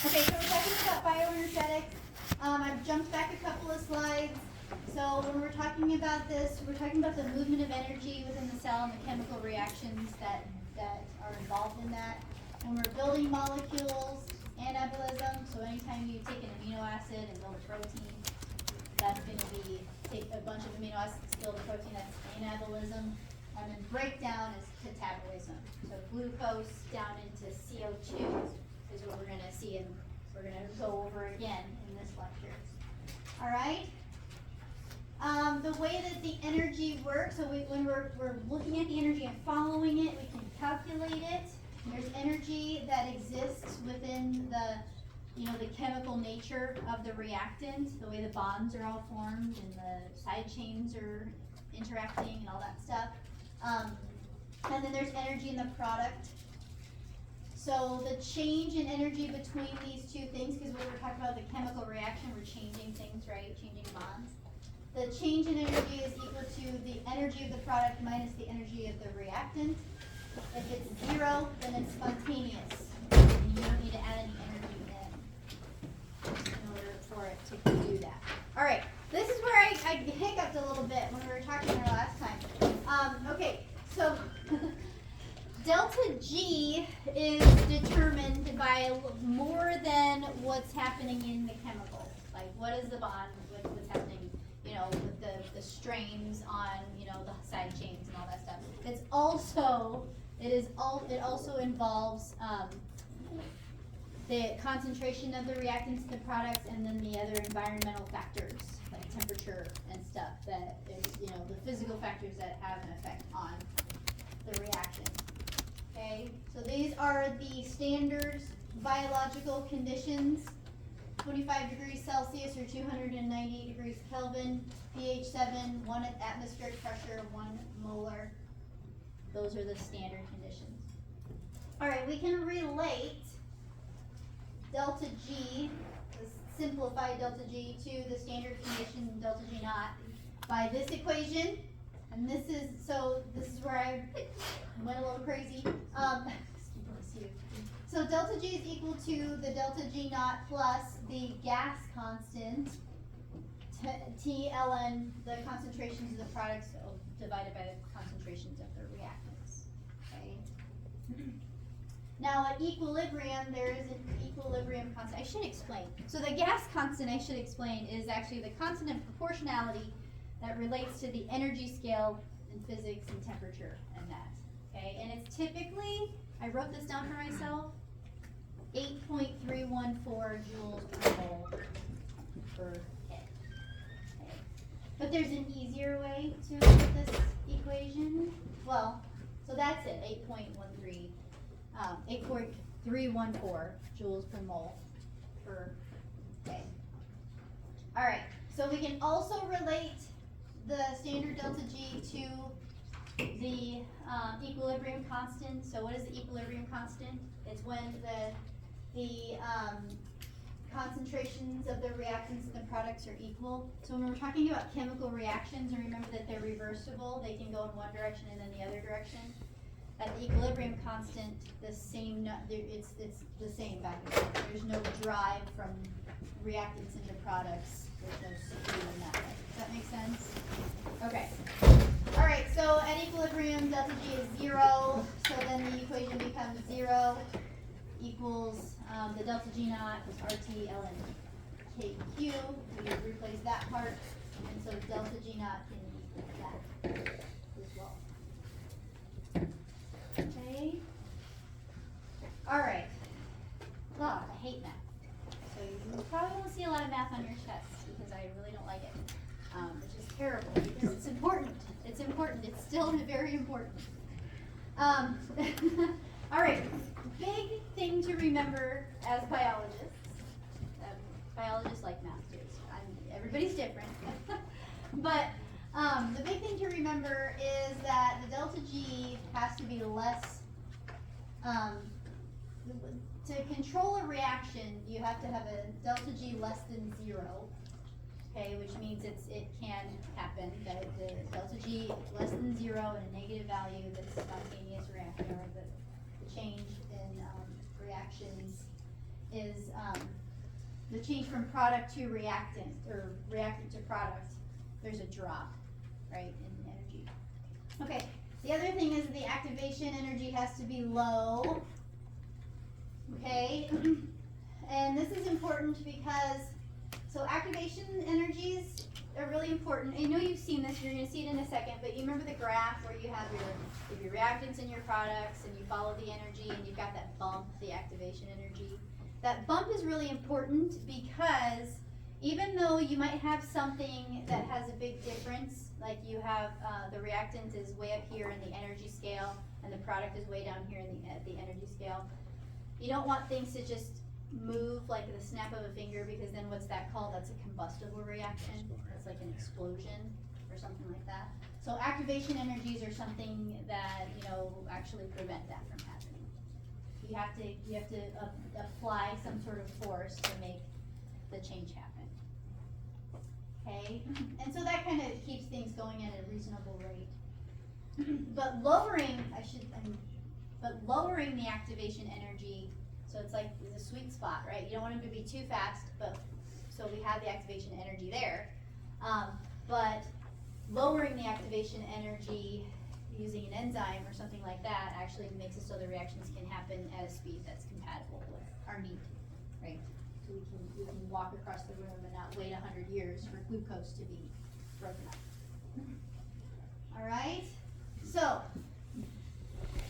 Okay, so we're talking about bioenergetics. I've jumped back a couple of slides. So when we're talking about this, we're talking about the movement of energy within the cell and the chemical reactions that are involved in that. And we're building molecules, anabolism. So anytime you take an amino acid and build a protein, that's going to be take a bunch of amino acids to build a protein. That's anabolism. And then breakdown is catabolism. So glucose down into CO2 is what we're going to see, and we're going to go over again in this lecture. All right. The way that the energy works, so when we're looking at the energy and following it, we can calculate it. There's energy that exists within the chemical nature of the reactant, the way the bonds are all formed and the side chains are interacting and all that stuff. And then there's energy in the product. So the change in energy between these two things, because when we're talking about the chemical reaction, we're changing things, right? Changing bonds. The change in energy is equal to the energy of the product minus the energy of the reactant. If it's 0, then it's spontaneous. And you don't need to add any energy in order for it to do that. All right, this is where I hiccuped a little bit when we were talking there last time. Okay, so delta G is determined by more than what's happening in the chemical. Like, what is the bond, what's happening, with the strains on, the side chains and all that stuff. It also involves the concentration of the reactants in the products, and then the other environmental factors like temperature and stuff that is, the physical factors that have an effect on the reaction. Okay, so these are the standard biological conditions: 25 degrees Celsius or 290 degrees Kelvin, pH 7, 1 atmospheric pressure, 1 molar. Those are the standard conditions. All right, we can relate delta G, the simplified delta G, to the standard condition delta G naught by this equation. And this is where I went a little crazy. So delta G is equal to the delta G naught plus the gas constant, T ln the concentrations of the products divided by the concentrations of the reactants. Okay. Now at equilibrium, there is an equilibrium constant. I should explain. So the gas constant, I should explain, is actually the constant of proportionality that relates to the energy scale in physics and temperature and that. Okay, and it's typically, I wrote this down for myself, 8.314 joules per mole per K. Okay. But there's an easier way to look at this equation. Well, so that's it, 8.314 joules per mole per K. All right, so we can also relate the standard delta G to the equilibrium constant. So what is the equilibrium constant? It's when the concentrations of the reactants and the products are equal. So when we're talking about chemical reactions, and remember that they're reversible, they can go in one direction and then the other direction. At the equilibrium constant, it's the same back and forth. There's no drive from reactants into products. There's no speed in that way. Does that make sense? Okay. All right, so at equilibrium, delta G is 0, so then the equation becomes 0 equals the delta G naught is RT ln KQ. We replace that part, and so delta G naught can equal that as well. Okay. All right. Oh, I hate math. So you probably won't see a lot of math on your tests because I really don't like it, which is terrible because it's important. It's important. It's still very important. All right. Big thing to remember as biologists. Biologists like math too. So everybody's different. But the big thing to remember is that the delta G has to be less. To control a reaction, you have to have a delta G less than 0. Okay, which means it can happen that the delta G less than 0 and a negative value, the spontaneous reaction or the change in reactions is the change from product to reactant, or reactant to product, there's a drop, right, in energy. Okay, the other thing is the activation energy has to be low, okay? And this is important because, so activation energies are really important. I know you've seen this, you're gonna see it in a second, but you remember the graph where you have your reactants in your products and you follow the energy and you've got that bump, the activation energy. That bump is really important because even though you might have something that has a big difference, like you have the reactant is way up here in the energy scale and the product is way down here in the energy scale, you don't want things to just move like the snap of a finger, because then what's that called? That's a combustible reaction. It's like an explosion or something like that. So activation energies are something that, you know, actually prevent that from happening. You have to apply some sort of force to make the change happen. Okay, and so that kind of keeps things going at a reasonable rate. But lowering the activation energy, so it's like the sweet spot, right? You don't want them to be too fast, but so we have the activation energy there. But lowering the activation energy using an enzyme or something like that actually makes it so the reactions can happen at a speed that's compatible with our need, right? So we can walk across the room and not wait 100 years for glucose to be broken up. All right, so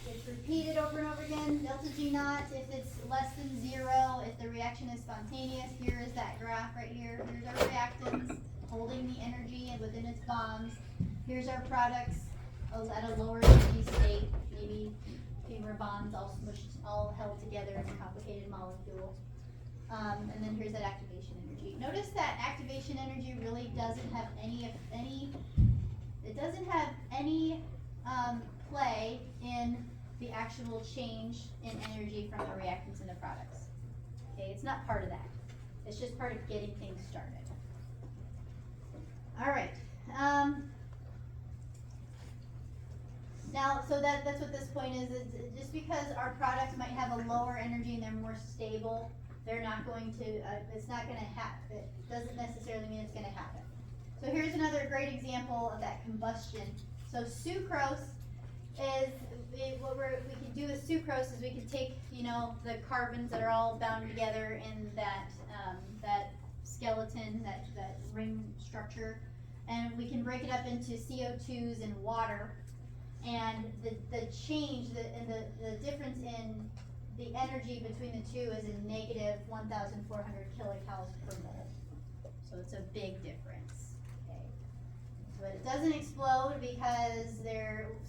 it's repeated over and over again. Delta G naught, if it's less than 0, if the reaction is spontaneous, here is that graph right here. Here's our reactants holding the energy and within its bonds. Here's our products at a lower energy state, maybe femur bonds all smushed, all held together in a complicated molecule. And then here's that activation energy. Notice that activation energy really doesn't have any play in the actual change in energy from the reactants and the products. Okay, it's not part of that. It's just part of getting things started. All right. Now, so that's what this point is just because our products might have a lower energy and they're more stable, they're not going to, it's not going to happen. It doesn't necessarily mean it's going to happen. So here's another great example of that combustion. So sucrose is, what we can do with sucrose is we can take, you know, the carbons that are all bound together in that, that skeleton, that ring structure, and we can break it up into CO2s and water. And the change, the difference in the energy between the two is a negative 1,400 kilocalories per mole. So it's a big difference. Okay. But it doesn't explode because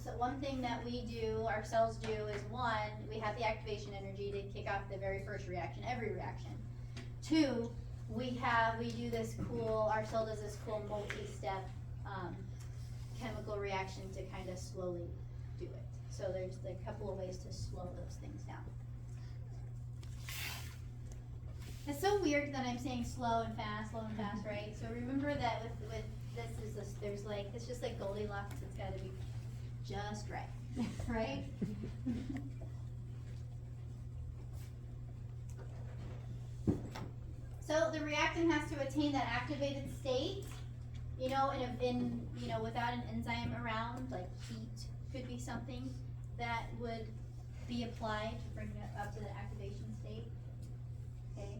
so one thing that we do, our cells do, is one, we have the activation energy to kick off the very first reaction, every reaction. Two, we do this cool, our cell does this cool multi-step chemical reaction to kind of slowly do it. So there's a couple of ways to slow those things down. It's so weird that I'm saying slow and fast, right? So remember that with this there's like, it's just like Goldilocks, it's got to be just right, right? So the reactant has to attain that activated state. You know, without an enzyme around, like heat could be something that would be applied to bring it up to the activation state. Okay.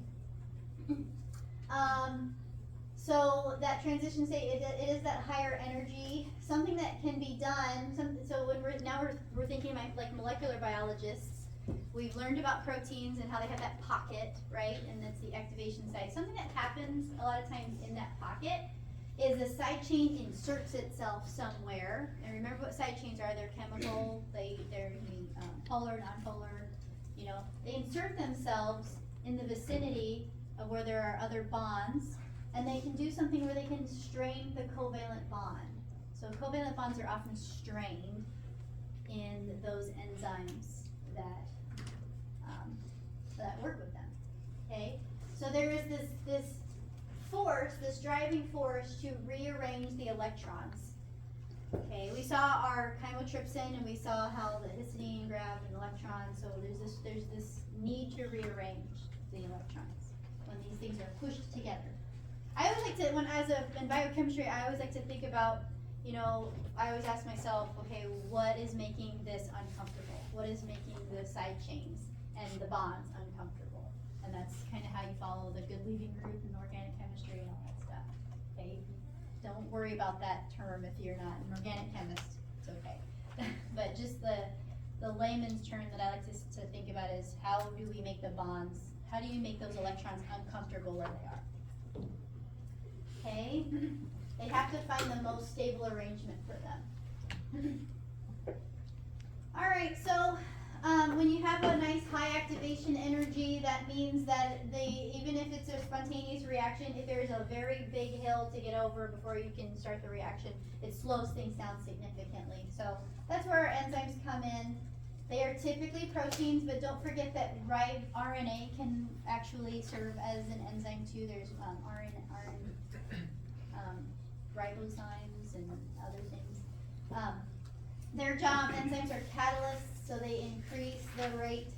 So that transition state, it is that higher energy, something that can be done. So when we're thinking about like molecular biologists, we've learned about proteins and how they have that pocket, right? And that's the activation site. Something that happens a lot of times in that pocket is a side chain inserts itself somewhere. And remember what side chains are. They're chemical, they're polar, nonpolar, you know. They insert themselves in the vicinity of where there are other bonds, and they can do something where they can strain the covalent bond. So covalent bonds are often strained in those enzymes that work with them, okay? So there is this force, this driving force to rearrange the electrons. Okay, we saw our chymotrypsin and we saw how the histidine grabbed an electron, so there's this need to rearrange the electrons. things are pushed together. I always like to, in biochemistry, I always like to think about, I always ask myself, okay, what is making this uncomfortable? What is making the side chains and the bonds uncomfortable? And that's kind of how you follow the good leaving group in organic chemistry and all that stuff. Okay, don't worry about that term if you're not an organic chemist. It's okay. But just the layman's term that I like to think about is, how do we make the bonds? How do you make those electrons uncomfortable where they are? Okay, they have to find the most stable arrangement for them. All right, so when you have a nice high activation energy, that means that even if it's a spontaneous reaction, if there's a very big hill to get over before you can start the reaction, it slows things down significantly. So that's where our enzymes come in. They are typically proteins, but don't forget that RNA can actually serve as an enzyme too. There's ribozymes and other things. Their job, enzymes are catalysts, so they increase the rate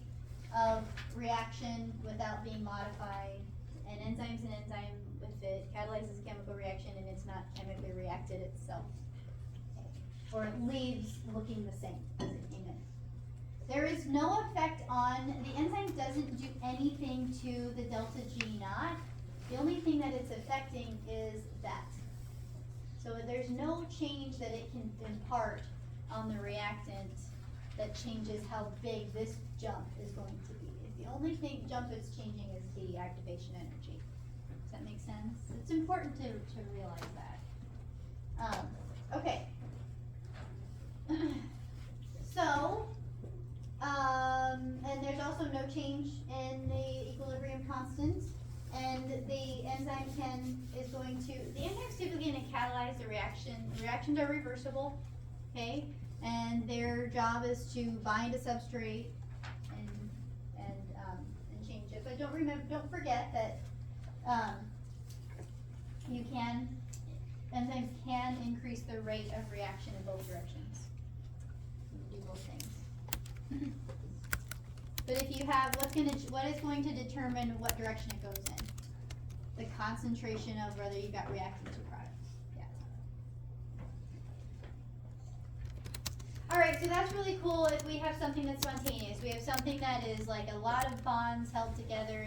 of reaction without being modified. An enzyme's an enzyme if it catalyzes a chemical reaction and it's not chemically reacted itself. Okay. Or it leaves looking the same as it came in. There is no effect on, the enzyme doesn't do anything to the delta G knot. The only thing that it's affecting is that. So there's no change that it can impart on the reactant that changes how big this jump is going to be. The only jump it's changing is the activation energy. Does that make sense? It's important to realize that. Okay. So, and there's also no change in the equilibrium constant. And the enzyme the enzyme's typically going to catalyze the reaction. The reactions are reversible, okay? And their job is to bind a substrate and change it. But don't forget that enzymes can increase the rate of reaction in both directions. You do both things. But if you have, what is going to determine what direction it goes in? The concentration of whether you got reactant to products. Yeah. All right, so that's really cool if we have something that's spontaneous. We have something that is like a lot of bonds held together,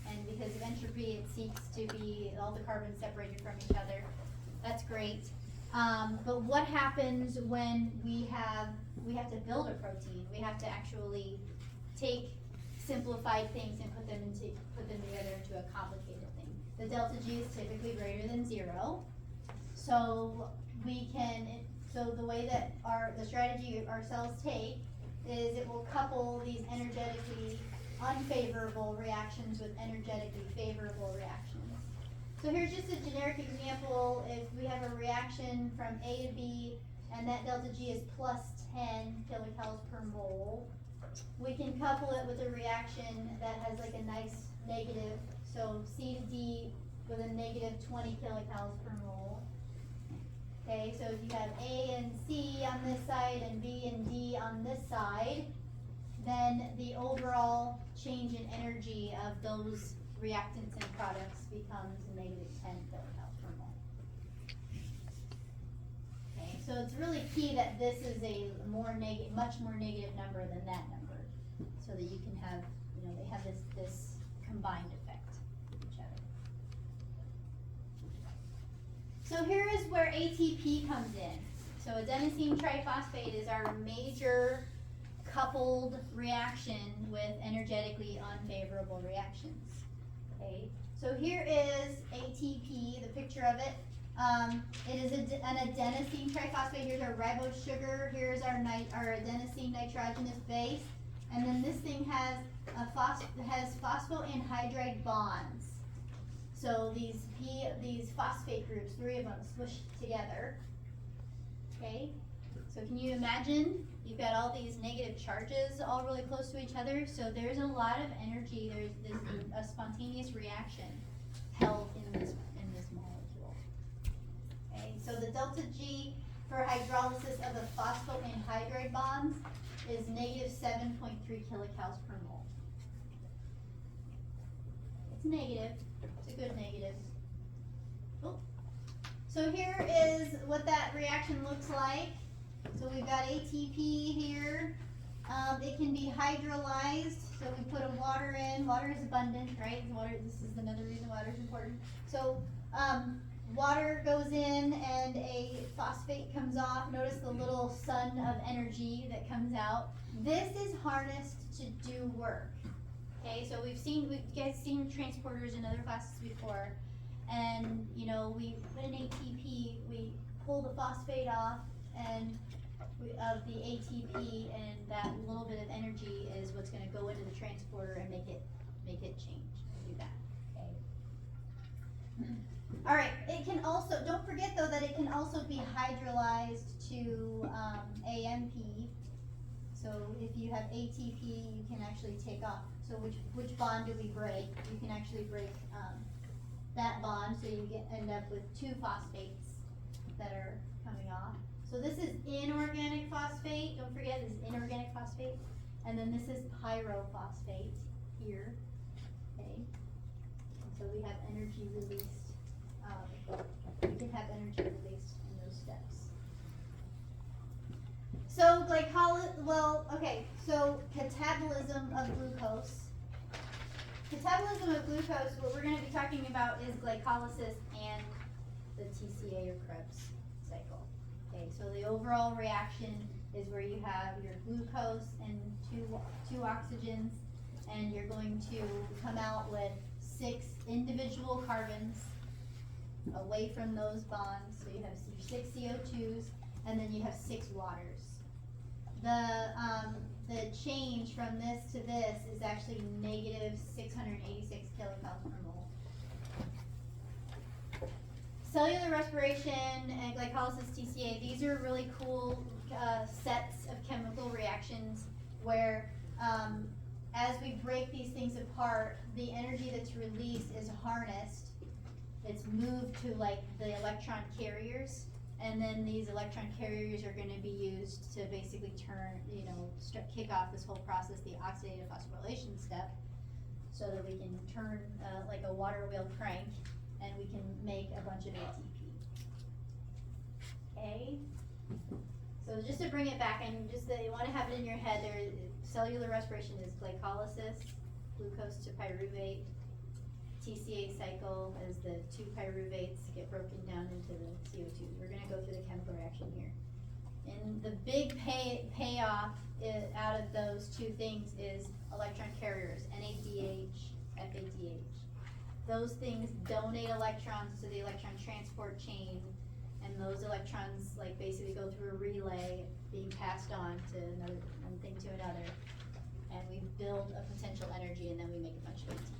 and because of entropy, it seeks to be all the carbons separated from each other. That's great. But what happens when we have to build a protein? We have to actually take simplified things and put them together into a complicated thing. The delta G is typically greater than 0. So the way that the strategy our cells take is it will couple these energetically unfavorable reactions with energetically favorable reactions. So here's just a generic example. If we have a reaction from A to B and that delta G is plus 10 kilocalories per mole, we can couple it with a reaction that has like a nice negative, so C to D with a negative 20 kilocalories per mole. Okay, so if you have A and C on this side and B and D on this side, then the overall change in energy of those reactants and products becomes negative 10 kilocalories per mole. Okay, so it's really key that this is a much more negative number than that number, so that you can have, they have this combined effect with each other. So here is where ATP comes in. So adenosine triphosphate is our major coupled reaction with energetically unfavorable reactions. Okay, so here is ATP, the picture of it. It is an adenosine triphosphate. Here's our ribose sugar. Here's our adenosine nitrogenous base. And then this thing has phosphoanhydride bonds. So these phosphate groups, 3 of them smushed together. Okay, so can you imagine? You've got all these negative charges all really close to each other. So there's a lot of energy. There's a spontaneous reaction held in this molecule. Okay, so the delta G for hydrolysis of the phosphoanhydride bonds is negative 7.3 kilocalories per mole. It's negative. It's a good negative. Oh. So here is what that reaction looks like. So we've got ATP here. It can be hydrolyzed. So we put a water in. Water is abundant, right? Water. This is another reason water is important. So water goes in and a phosphate comes off. Notice the little sun of energy that comes out. This is harnessed to do work. Okay, so you guys seen transporters in other classes before, and you know we put an ATP, we pull the phosphate off and of the ATP, and that little bit of energy is what's going to go into the transporter and make it change. Do that. Okay. All right. It can also, don't forget though that it can also be hydrolyzed to AMP. So if you have ATP, you can actually take off. So which bond do we break? You can actually break that bond, so you end up with two phosphates that are coming off. So this is inorganic phosphate. Don't forget, this is inorganic phosphate. And then this is pyrophosphate here. Okay. So we have energy released. We can have energy released in those steps. So so catabolism of glucose. Catabolism of glucose, what we're going to be talking about is glycolysis and the TCA or Krebs cycle. Okay, so the overall reaction is where you have your glucose and two oxygens, and you're going to come out with 6 individual carbons away from those bonds. So you have your 6 CO2s, and then you have 6 waters. The change from this to this is actually negative 686 kilocalories per mole. Cellular respiration and glycolysis TCA, these are really cool sets of chemical reactions where as we break these things apart, the energy that's released is harnessed. It's moved to like the electron carriers, and then these electron carriers are going to be used to basically kick off this whole process, the oxidative phosphorylation step, so that we can turn like a water wheel crank, and we can make a bunch of ATP. Okay, so just to bring it back, and just you want to have it in your head, cellular respiration is glycolysis, glucose to pyruvate. TCA cycle is the 2 pyruvates get broken down into the CO2. We're going to go through the chemical reaction here. And the big payoff out of those 2 things is electron carriers, NADH, FADH. Those things donate electrons to the electron transport chain, and those electrons like basically go through a relay being passed on to one thing to another, and we build a potential energy, and then we make a bunch of ATP.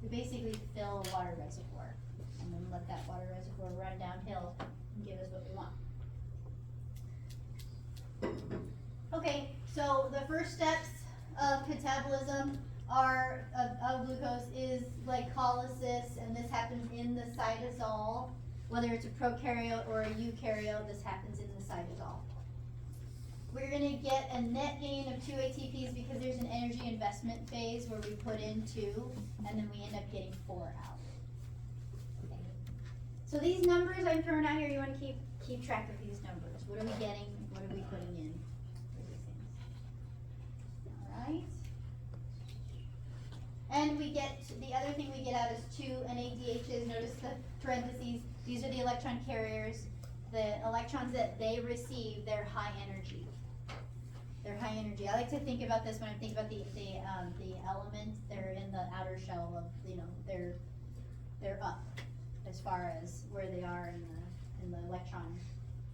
We basically fill a water reservoir and then let that water reservoir run downhill and give us what we want. Okay, so the first steps of catabolism of glucose is glycolysis, and this happens in the cytosol. Whether it's a prokaryote or a eukaryote, this happens in the cytosol. We're going to get a net gain of 2 ATPs because there's an energy investment phase where we put in 2, and then we end up getting 4 out. Okay. So these numbers I'm throwing out here, you want to keep track of these numbers. What are we getting? What are we putting in for these things? All right. And we get, the other thing we get out is 2 NADHs. Notice the parentheses. These are the electron carriers. The electrons that they receive, they're high energy. They're high energy. I like to think about this when I think about the elements. They're in the outer shell of, they're up as far as where they are in the electron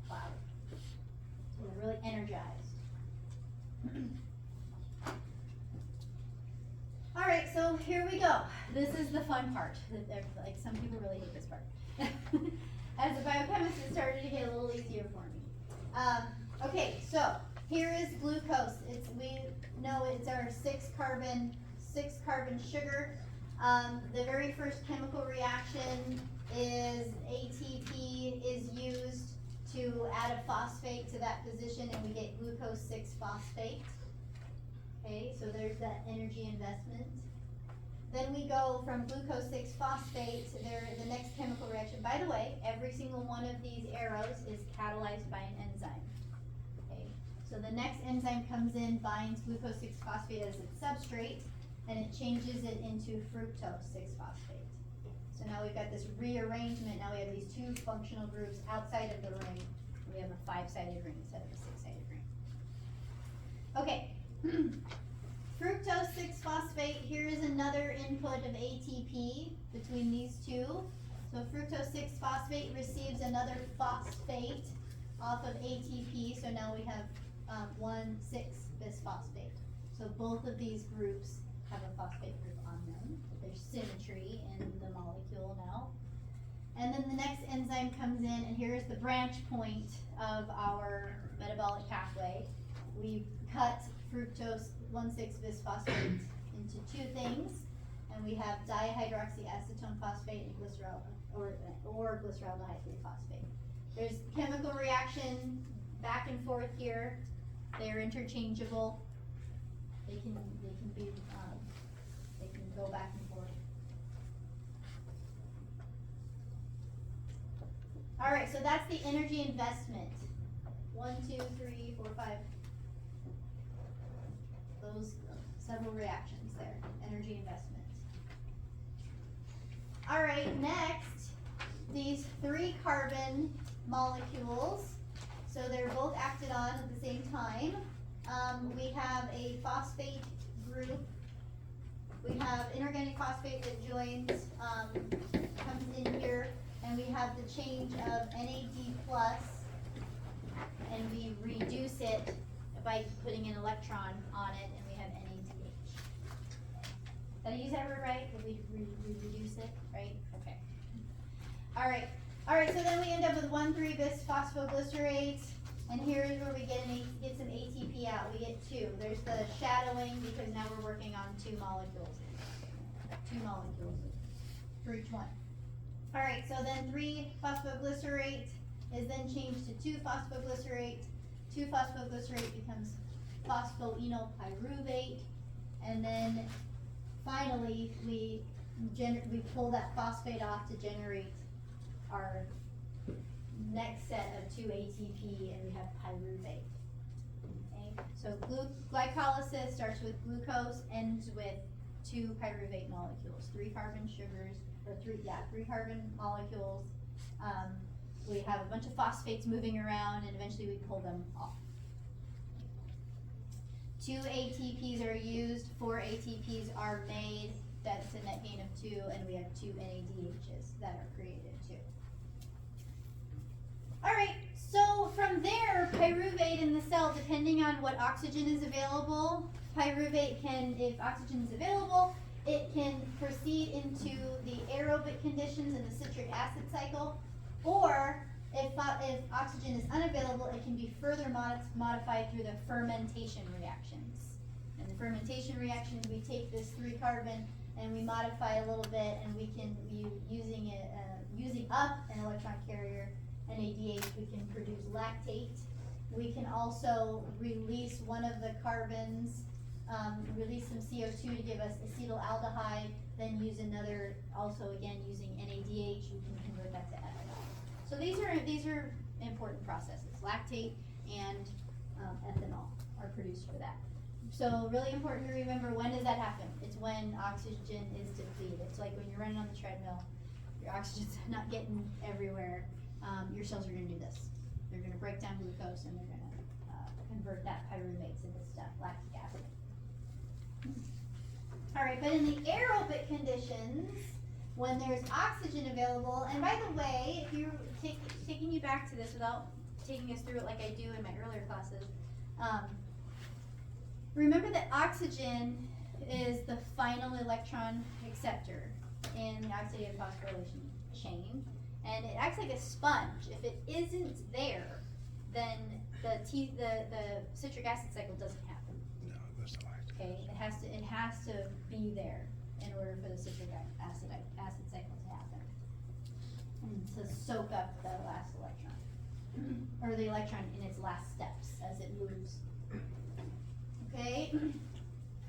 cloud. So they're really energized. All right, so here we go. This is the fun part. Like some people really hate this part. As a biochemist, it started to get a little easier for me. Okay, so here is glucose. We know it's our 6 carbon sugar. The very first chemical reaction is ATP is used to add a phosphate to that position, and we get glucose 6-phosphate. Okay, so there's that energy investment. Then we go from glucose 6-phosphate to the next chemical reaction. By the way, every single one of these arrows is catalyzed by an enzyme. Okay, so the next enzyme comes in, binds glucose 6-phosphate as its substrate, and it changes it into fructose 6-phosphate. So now we've got this rearrangement. Now we have these two functional groups outside of the ring. We have a 5-sided ring instead of a 6-sided ring. Okay. Fructose 6-phosphate, here is another input of ATP between these two. So fructose 6-phosphate receives another phosphate off of ATP, so now we have 1,6-bisphosphate. So both of these groups have a phosphate group on them. There's symmetry in the molecule now. And then the next enzyme comes in, and here's the branch point of our metabolic pathway. We've cut fructose 1,6-bisphosphate into two things, and we have dihydroxyacetone phosphate and glycerol or glyceraldehyde 3-phosphate. There's chemical reaction back and forth here. They're interchangeable. They can go back and forth. All right, so that's the energy investment. 1, 2, 3, 4, 5. Those several reactions there, energy investment. All right, next, these 3 carbon molecules. So they're both acted on at the same time. We have a phosphate group. We have inorganic phosphate that joins, comes in here, and we have the change of NAD plus, and we reduce it by putting an electron on it, and we have NADH. Did I use that word right? Did we reduce it, right? Okay. All right, so then we end up with 1,3-bisphosphoglycerate, and here's where we get some ATP out. We get 2. There's the shadowing because now we're working on 2 molecules. 2 molecules for each one. All right, so then 3-phosphoglycerate is then changed to 2-phosphoglycerate. 2-phosphoglycerate becomes phosphoenolpyruvate, and then finally we pull that phosphate off to generate our next set of 2 ATP, and we have pyruvate. Okay, so glycolysis starts with glucose, ends with 2 pyruvate molecules, 3 carbon sugars, or 3 carbon molecules. We have a bunch of phosphates moving around, and eventually we pull them off. 2 ATPs are used, 4 ATPs are made. That's a net gain of 2, and we have 2 NADHs that are created too. All right, so from there, pyruvate in the cell, depending on what oxygen is available, pyruvate can, if oxygen is available, it can proceed into the aerobic conditions in the citric acid cycle, or if oxygen is unavailable, it can be further modified through the fermentation reactions. In the fermentation reactions, we take this 3 carbon and we modify a little bit, and we can, using up an electron carrier, NADH, we can produce lactate. We can also release one of the carbons, release some CO2 to give us acetaldehyde, then use another, also again using NADH, we can convert that to ethanol. So these are important processes. Lactate and ethanol are produced for that. So really important to remember, when does that happen? It's when oxygen is depleted. It's like when you're running on the treadmill, your oxygen's not getting everywhere. Your cells are going to do this. They're going to break down glucose, and they're going to convert that pyruvates into stuff, lactic acid. All right, but in the aerobic conditions, when there's oxygen available, and by the way, if you're taking you back to this without taking us through it like I do in my earlier classes, remember that oxygen is the final electron acceptor in the oxidative phosphorylation chain, and it acts like a sponge. If it isn't there, then the citric acid cycle doesn't happen. No, that's not right. Okay, it has to be there in order for the citric acid cycle to happen, and to soak up the last electron, or the electron in its last steps as it moves. Okay,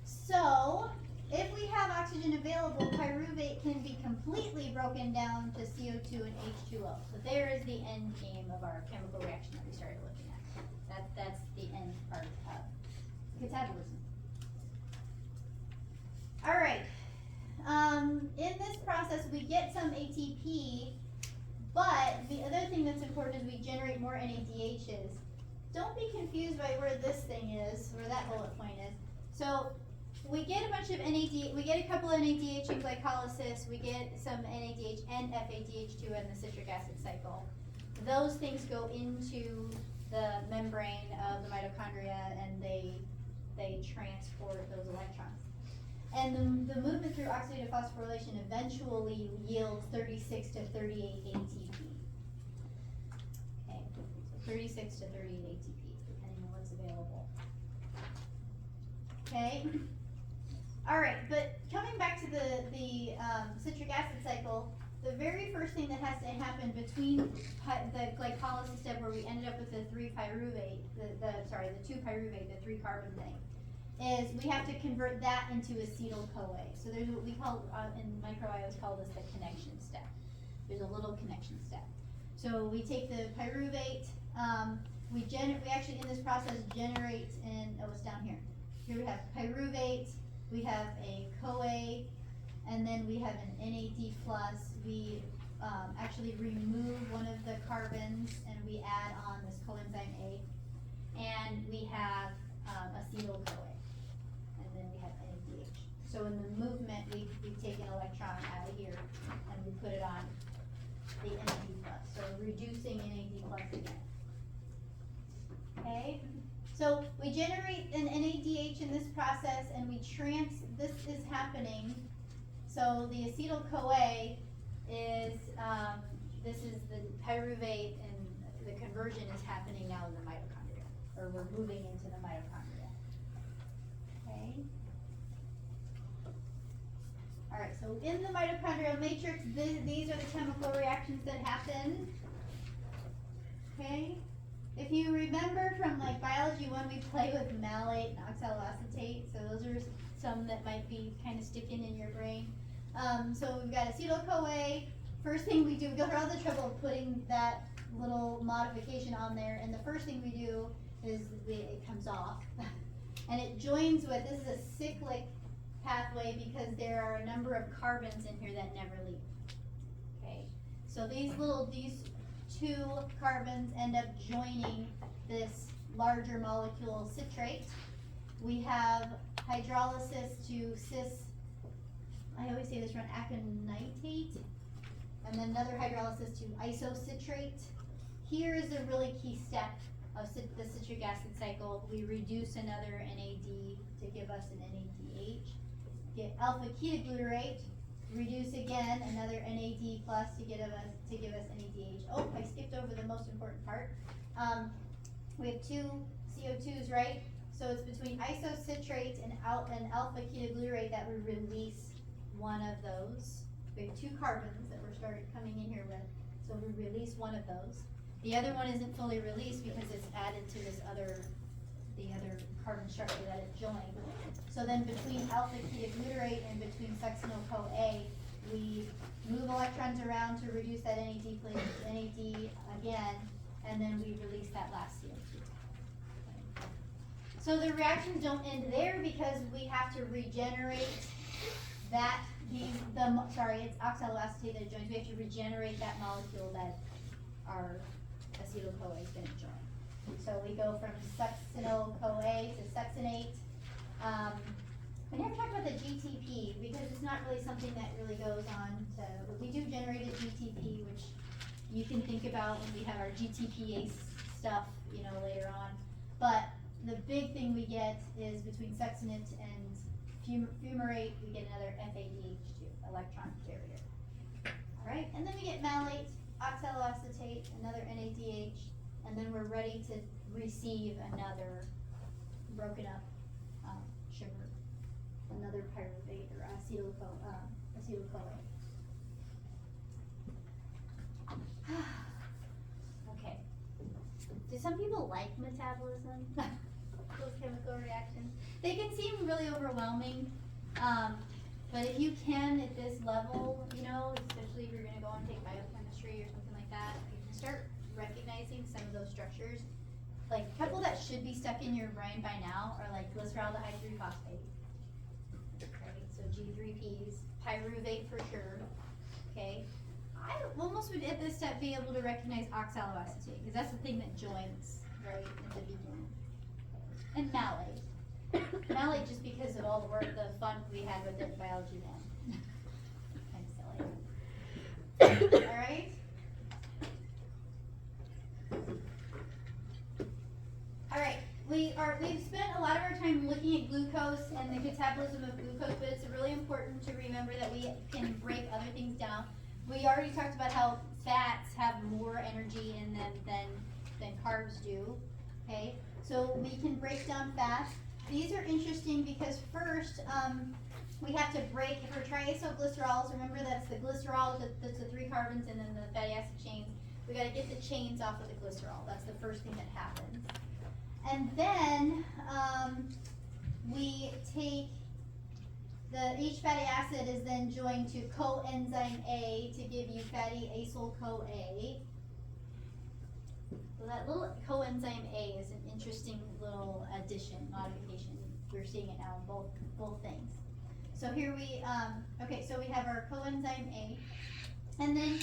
so if we have oxygen available, pyruvate can be completely broken down to CO2 and H2O. So there is the end game of our chemical reaction that we started looking at. That's the end part of catabolism. All right. In this process, we get some ATP, but the other thing that's important is we generate more NADHs. Don't be confused by where this thing is, where that bullet point is. So we get a bunch of NAD, we get a couple of NADH in glycolysis, we get some NADH and FADH2 in the citric acid cycle. Those things go into the membrane of the mitochondria and they transport those electrons. And the movement through oxidative phosphorylation eventually yields 36 to 38 ATP. Okay, so 36 to 38 ATP, depending on what's available. Okay. All right, but coming back to the citric acid cycle, the very first thing that has to happen between the glycolysis step where we ended up with the 3-pyruvate, the 2-pyruvate, the 3-carbon thing, is we have to convert that into acetyl-CoA. So there's what we call, in microbiology, call this the connection step. There's a little connection step. So we take the pyruvate, we actually in this process generate, it's down here. Here we have pyruvate, we have a CoA, and then we have an NAD+. We actually remove one of the carbons and we add on this coenzyme A, and we have acetyl-CoA. And then we have NADH. So in the movement, we take an electron out of here and we put it on the NAD+. So reducing NAD+ again. Okay? So we generate an NADH in this process and this is happening. So the acetyl-CoA is, this is the pyruvate and the conversion is happening now in the mitochondria, or we're moving into the mitochondria. Okay. All right, so in the mitochondrial matrix, these are the chemical reactions that happen. Okay. If you remember from like biology 1, we play with malate and oxaloacetate, so those are some that might be kind of sticking in your brain. So we've got acetyl-CoA. First thing we do, we go through all the trouble of putting that little modification on there, and the first thing we do is it comes off. And it joins with, this is a cyclic pathway because there are a number of carbons in here that never leave. Okay, so these 2 carbons end up joining this larger molecule citrate. We have hydrolysis to I always say this wrong, aconitate, and then another hydrolysis to isocitrate. Here is a really key step of the citric acid cycle. We reduce another NAD to give us an NADH. Get alpha ketoglutarate, reduce again another NAD plus to give us NADH. Oh, I skipped over the most important part. We have 2 CO2s, right? So it's between isocitrate and alpha ketoglutarate that we release one of those. We have 2 carbons that we're started coming in here with, so we release one of those. The other one isn't fully released because it's added to the other carbon structure that it joined. So then between alpha ketoglutarate and between succinyl-CoA, we move electrons around to reduce that NAD again, and then we release that last CO2. Okay. So the reactions don't end there because we have to regenerate that, it's oxaloacetate that joins. We have to regenerate that molecule that our acetyl-CoA is going to join. So we go from succinyl-CoA to succinate. We never talked about the GTP because it's not really something that really goes on to, we do generate a GTP, which you can think about when we have our GTPase stuff, later on. But the big thing we get is between succinate and fumarate, we get another FADH2, electron carrier. All right, and then we get malate, oxaloacetate, another NADH, and then we're ready to receive another broken up sugar, another pyruvate or acetyl-CoA. Okay. Do some people like metabolism? Those chemical reactions? They can seem really overwhelming. But if you can at this level, you know, especially if you're gonna go and take biochemistry or something like that, you can start recognizing some of those structures. Like a couple that should be stuck in your brain by now are like glyceraldehyde 3-phosphate. Right, so G3Ps, pyruvate for sure. Okay, I almost would at this step be able to recognize oxaloacetate because that's the thing that joins right at the beginning. And malate. Malate just because of all the work, the fun we had with it in biology then. Kind of silly. All right. All right. We've spent a lot of our time looking at glucose and the catabolism of glucose, but it's really important to remember that we can break other things down. We already talked about how fats have more energy in them than carbs do. Okay, so we can break down fats. These are interesting because first, we have to break, for triacylglycerols, remember that's the glycerol, that's the 3 carbons and then the fatty acid chains. We gotta get the chains off of the glycerol. That's the first thing that happens. And then, we take each fatty acid is then joined to coenzyme A to give you fatty acyl-CoA. So that little coenzyme A is an interesting little addition, modification. We're seeing it now in both things. So here we, okay, so we have our coenzyme A, and then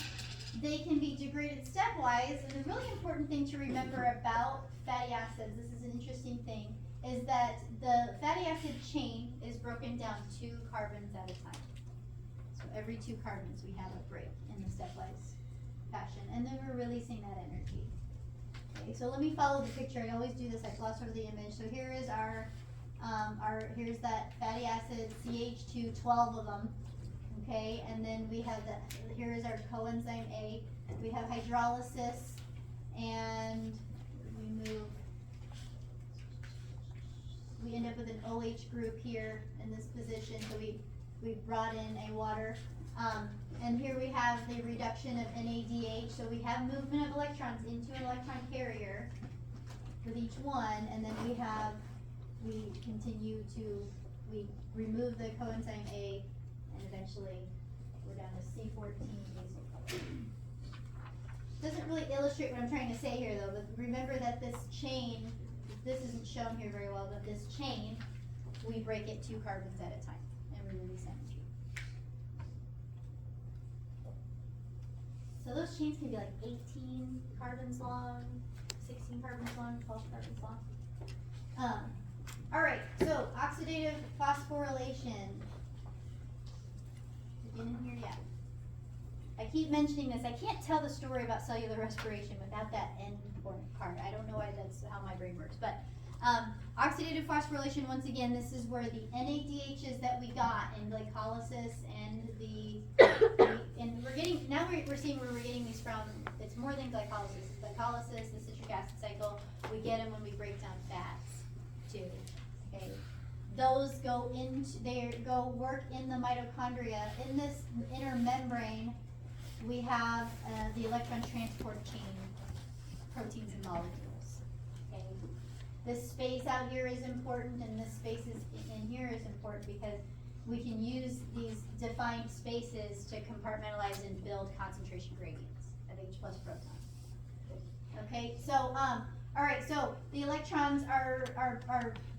they can be degraded stepwise. And the really important thing to remember about fatty acids, this is an interesting thing, is that the fatty acid chain is broken down 2 carbons at a time. So every 2 carbons we have a break in the stepwise fashion, and then we're releasing that energy. Okay, so let me follow the picture. I always do this, I gloss over the image. So here is here's that fatty acid, CH2, 12 of them. Okay, and then we have here is our coenzyme A. We have hydrolysis, and we end up with an OH group here in this position, so we brought in a water. And here we have the reduction of NADH, so we have movement of electrons into an electron carrier with each one, and then we remove the coenzyme A, and eventually we're down to C14 acyl. Doesn't really illustrate what I'm trying to say here though, but remember that this chain, this isn't shown here very well, but this chain, we break it 2 carbons at a time, and we release energy. So those chains can be like 18 carbons long, 16 carbons long, 12 carbons long. All right, so oxidative phosphorylation. Is it in here yet? I keep mentioning this. I can't tell the story about cellular respiration without that end part. I don't know why that's how my brain works, but oxidative phosphorylation, once again, this is where the NADHs that we got in glycolysis and and we're seeing where we're getting these from. It's more than glycolysis. It's glycolysis, the citric acid cycle. We get them when we break down fats too. Okay, those go work in the mitochondria. In this inner membrane, we have the electron transport chain, proteins and molecules. Okay, this space out here is important, and this space in here is important because we can use these defined spaces to compartmentalize and build concentration gradients of H+ proton. Okay, so all right, so the electrons are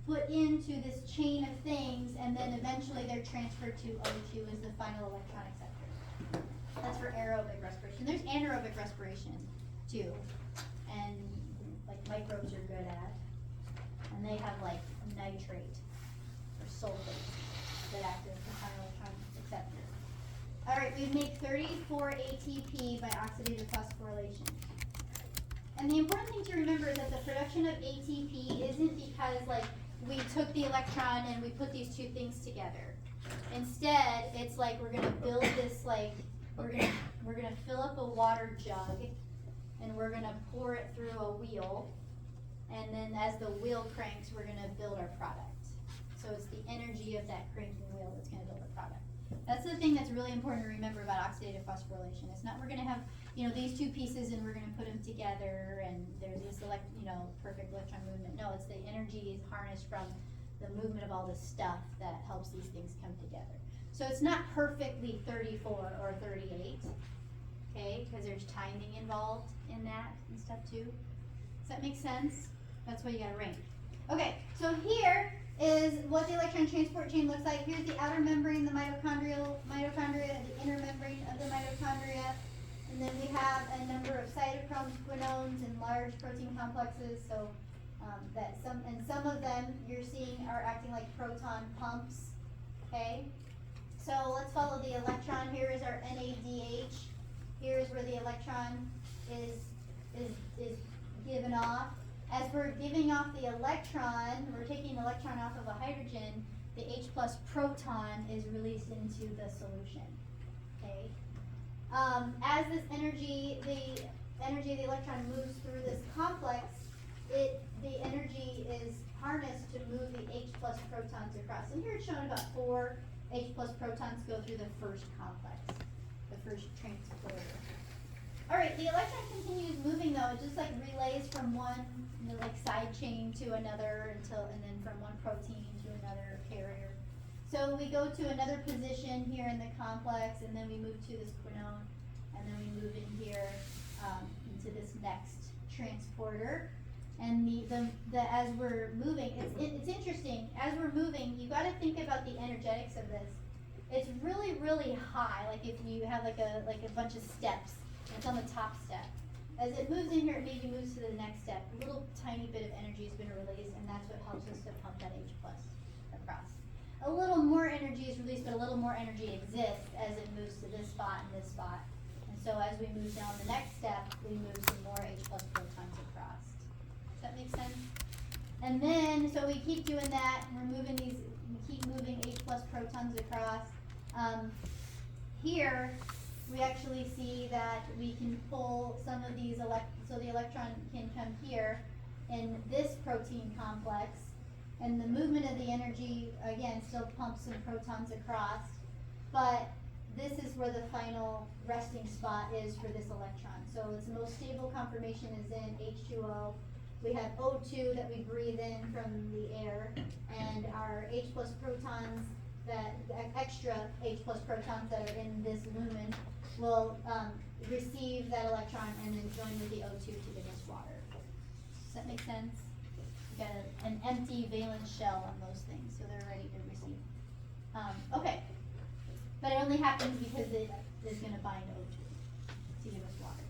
put into this chain of things, and then eventually they're transferred to O2 as the final electron acceptor. That's for aerobic respiration. There's anaerobic respiration too, and like microbes are good at, and they have like nitrate or sulfate that act as the final electron acceptor. All right, we make 34 ATP by oxidative phosphorylation. And the important thing to remember is that the production of ATP isn't because like we took the electron and we put these 2 things together. Instead, it's like we're gonna build this we're gonna fill up a water jug and we're gonna pour it through a wheel, and then as the wheel cranks, we're gonna build our product. So it's the energy of that cranking wheel that's gonna build our product. That's the thing that's really important to remember about oxidative phosphorylation. It's not we're gonna have these 2 pieces and we're gonna put them together and there's this perfect electron movement. No, it's the energy is harnessed from the movement of all this stuff that helps these things come together. So it's not perfectly 34 or 38, okay, because there's timing involved in that and stuff too. Does that make sense? That's why you gotta rank. Okay, so here is what the electron transport chain looks like. Here's the outer membrane, the mitochondria, the inner membrane of the mitochondria. And then we have a number of cytochromes, quinones, and large protein complexes. So some of them you're seeing are acting like proton pumps. Okay. So let's follow the electron. Here is our NADH. Here is where the electron is given off. As we're giving off the electron, we're taking the electron off of a hydrogen, the H plus proton is released into the solution. Okay. As this energy, the energy of the electron moves through this complex, the energy is harnessed to move the H plus protons across. And here it's shown about 4 H plus protons go through the first complex, the first transporter. All right, the electron continues moving though. It just like relays from one like side chain to another and then from one protein to another carrier. So we go to another position here in the complex, and then we move to this quinone, and then we move in here into this next transporter. And as we're moving, it's interesting. As we're moving, you got to think about the energetics of this. It's really, really high. Like if you have like a bunch of steps, it's on the top step. As it moves in here, it maybe moves to the next step. A little tiny bit of energy has been released, and that's what helps us to pump that H plus across. A little more energy is released, but a little more energy exists as it moves to this spot and this spot. And so as we move down the next step, we move some more H plus protons across. Does that make sense? And then, so we keep doing that, and we keep moving H plus protons across. Here, we actually see that we can pull some of these, so the electron can come here in this protein complex, and the movement of the energy, again, still pumps some protons across, but this is where the final resting spot is for this electron. So its most stable conformation is in H2O. We have O2 that we breathe in from the air, and our H plus protons, the extra H plus protons that are in this lumen will receive that electron and then join with the O2 to give us water. Does that make sense? You got an empty valence shell on those things, so they're ready to receive. Okay, but it only happens because it is going to bind O2 to give us water.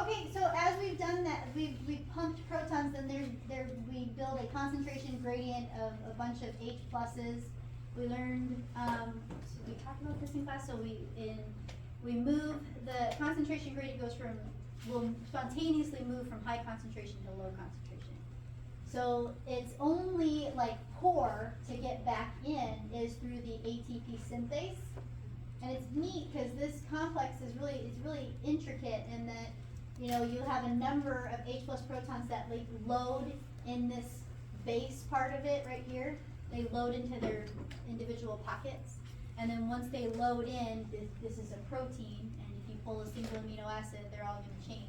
Okay, so as we've done that, we've pumped protons, and we build a concentration gradient of a bunch of H pluses. We learned, so we talked about this in class, so we move, the concentration gradient will spontaneously move from high concentration to low concentration. So it's only like pour to get back in is through the ATP synthase. And it's neat because this complex is really intricate in that, you know, you have a number of H plus protons that like load in this base part of it right here. They load into their individual pockets. And then once they load in, this is a protein, and if you pull a single amino acid, they're all going to change.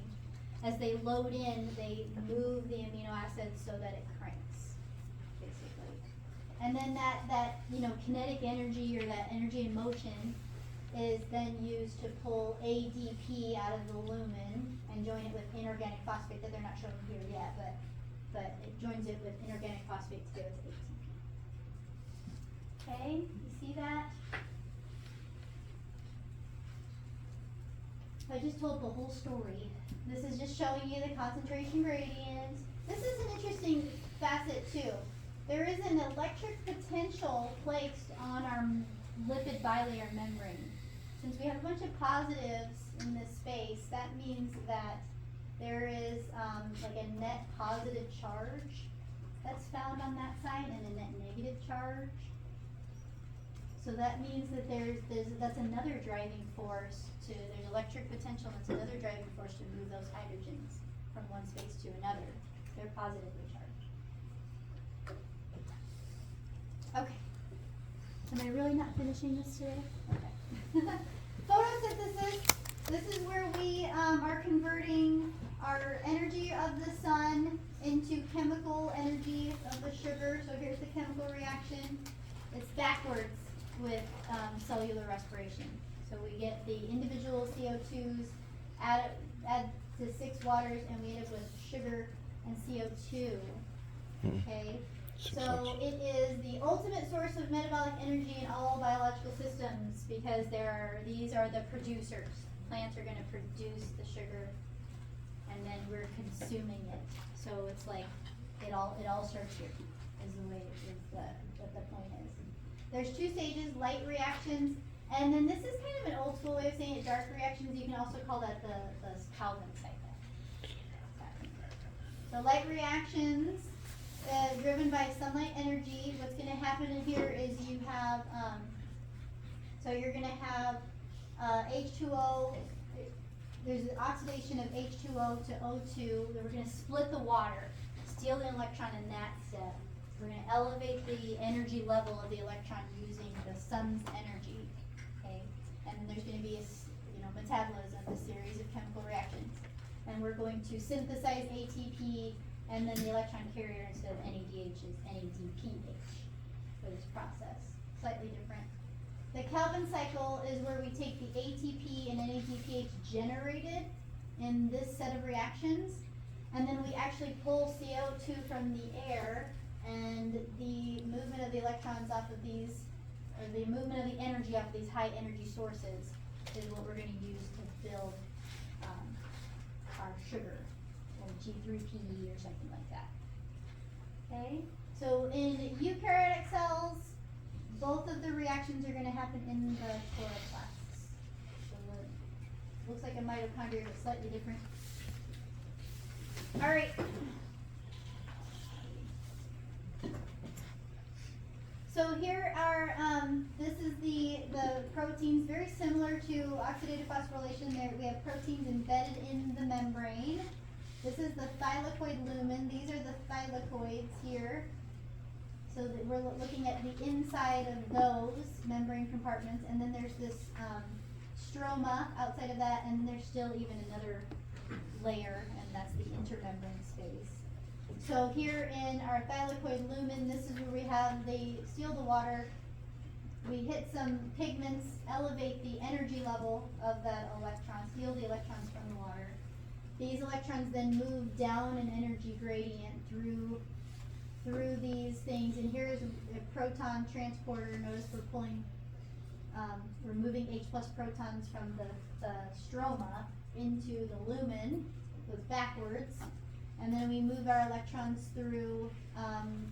As they load in, they move the amino acid so that it cranks, basically. And then that kinetic energy, or that energy in motion, is then used to pull ADP out of the lumen and join it with inorganic phosphate that they're not showing here yet, but it joins it with inorganic phosphate to give us ATP. Okay, you see that? I just told the whole story. This is just showing you the concentration gradient. This is an interesting facet too. There is an electric potential placed on our lipid bilayer membrane. Since we have a bunch of positives in this space, that means that there is like a net positive charge that's found on that side and a net negative charge. So that means that that's another driving force there's electric potential, that's another driving force to move those hydrogens from one space to another. They're positively charged. Okay. Am I really not finishing this today? Okay. Photosynthesis. This is where we are converting our energy of the sun into chemical energy of the sugar. So here's the chemical reaction. It's backwards with cellular respiration. So we get the individual CO2s, add to 6 waters, and we end up with sugar and CO2. Okay? So it is the ultimate source of metabolic energy in all biological systems because these are the producers. Plants are going to produce the sugar, and then we're consuming it. So it's like it all starts here. Is the way what the point is. There's 2 stages: light reactions, and then this is kind of an old school way of saying it. Dark reactions. You can also call that the Calvin cycle. So light reactions. Driven by sunlight energy. What's going to happen in here is you have, so you're going to have H2O. There's an oxidation of H2O to O2. Then we're going to split the water, steal the electron in that step. We're going to elevate the energy level of the electron using the sun's energy. Okay, and then there's going to be a metabolism, a series of chemical reactions, and we're going to synthesize ATP. And then the electron carrier instead of NADH is NADPH for this process. Slightly different. The Calvin cycle is where we take the ATP and NADPH generated in this set of reactions, and then we actually pull CO2 from the air, and the movement of the electrons off of these, or the movement of the energy off of these high energy sources is what we're going to use to build our sugar. G3PE or something like that. Okay, so in eukaryotic cells, both of the reactions are going to happen in the chloroplasts. So it looks like a mitochondria, but slightly different. All right. So here are, this is the proteins, very similar to oxidative phosphorylation. There we have proteins embedded in the membrane. This is the thylakoid lumen. These are the thylakoids here. So that we're looking at the inside of those membrane compartments, and then there's this stroma outside of that, and then there's still even another layer, and that's the intermembrane space. So here in our thylakoid lumen, this is where we have steal the water. We hit some pigments, elevate the energy level of that electron, steal the electrons from the water. These electrons then move down an energy gradient through these things, and here's a proton transporter. Notice we're moving H plus protons from the stroma into the lumen, goes backwards, and then we move our electrons through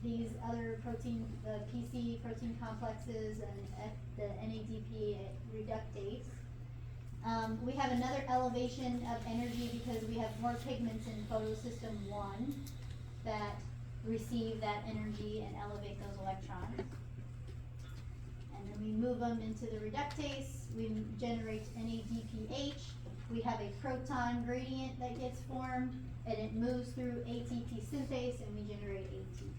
these other protein, the PC protein complexes and the NADP reductase. We have another elevation of energy because we have more pigments in photosystem 1 that receive that energy and elevate those electrons. And then we move them into the reductase. We generate NADPH. We have a proton gradient that gets formed, and it moves through ATP synthase, and we generate ATP.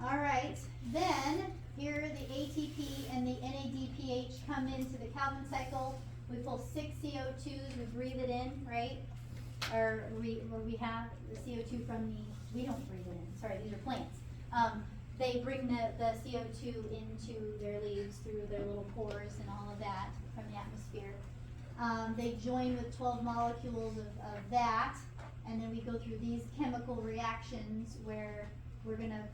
All right, then here the ATP and the NADPH come into the Calvin cycle. We pull 6 CO2s, we breathe it in, right? Or we have the CO2 from we don't breathe it in, sorry, these are plants. They bring the CO2 into their leaves through their little pores and all of that from the atmosphere. They join with 12 molecules of that, and then we go through these chemical reactions where we're going to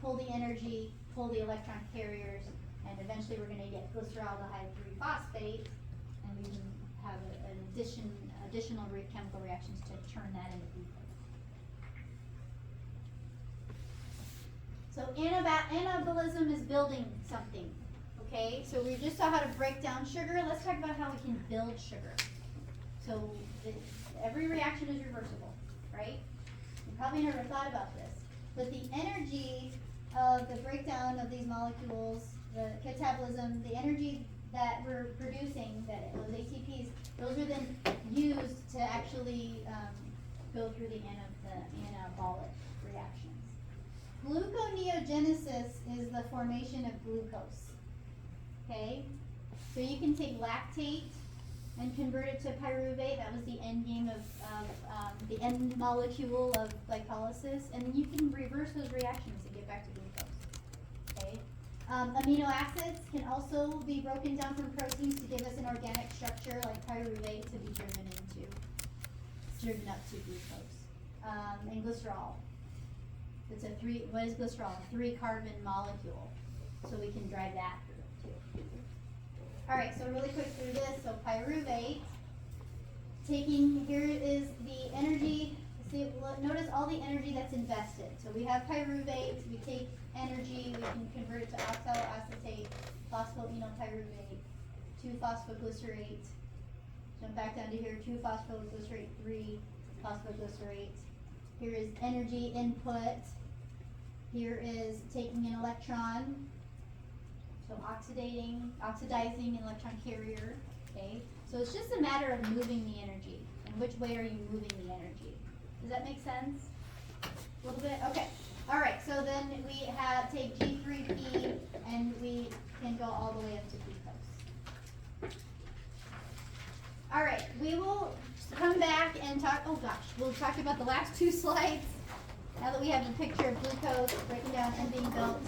pull the energy, pull the electron carriers, and eventually we're going to get glyceraldehyde 3-phosphate, and we can have an additional chemical reactions to turn that into glucose. So anabolism is building something, okay? So we just saw how to break down sugar. Let's talk about how we can build sugar. So every reaction is reversible, right? You probably never thought about this, but the energy of the breakdown of these molecules, the catabolism, the energy that we're producing, those ATPs, those are then used to actually go through the anabolic reactions. Gluconeogenesis is the formation of glucose. Okay, so you can take lactate and convert it to pyruvate. That was the end game of the end molecule of glycolysis. And then you can reverse those reactions and get back to glucose. Okay. Amino acids can also be broken down from proteins to give us an organic structure like pyruvate to be driven up to glucose. And glycerol. It's what is glycerol? A 3-carbon molecule. So we can drive that through too. Alright, so really quick through this. So pyruvate, here is the energy. See, notice all the energy that's invested. So we have pyruvate, we take energy, we can convert it to oxaloacetate, phosphoenolpyruvate, 2-phosphoglycerate. Jump back down to here, 2-phosphoglycerate, 3-phosphoglycerate. Here is energy input. Here is taking an electron, so oxidizing an electron carrier. Okay, so it's just a matter of moving the energy. And which way are you moving the energy? Does that make sense? A little bit? Okay. All right, so then we take G3P and we can go all the way up to glucose. All right, we will come back and talk, we'll talk about the last 2 slides. Now that we have the picture of glucose breaking down and being built.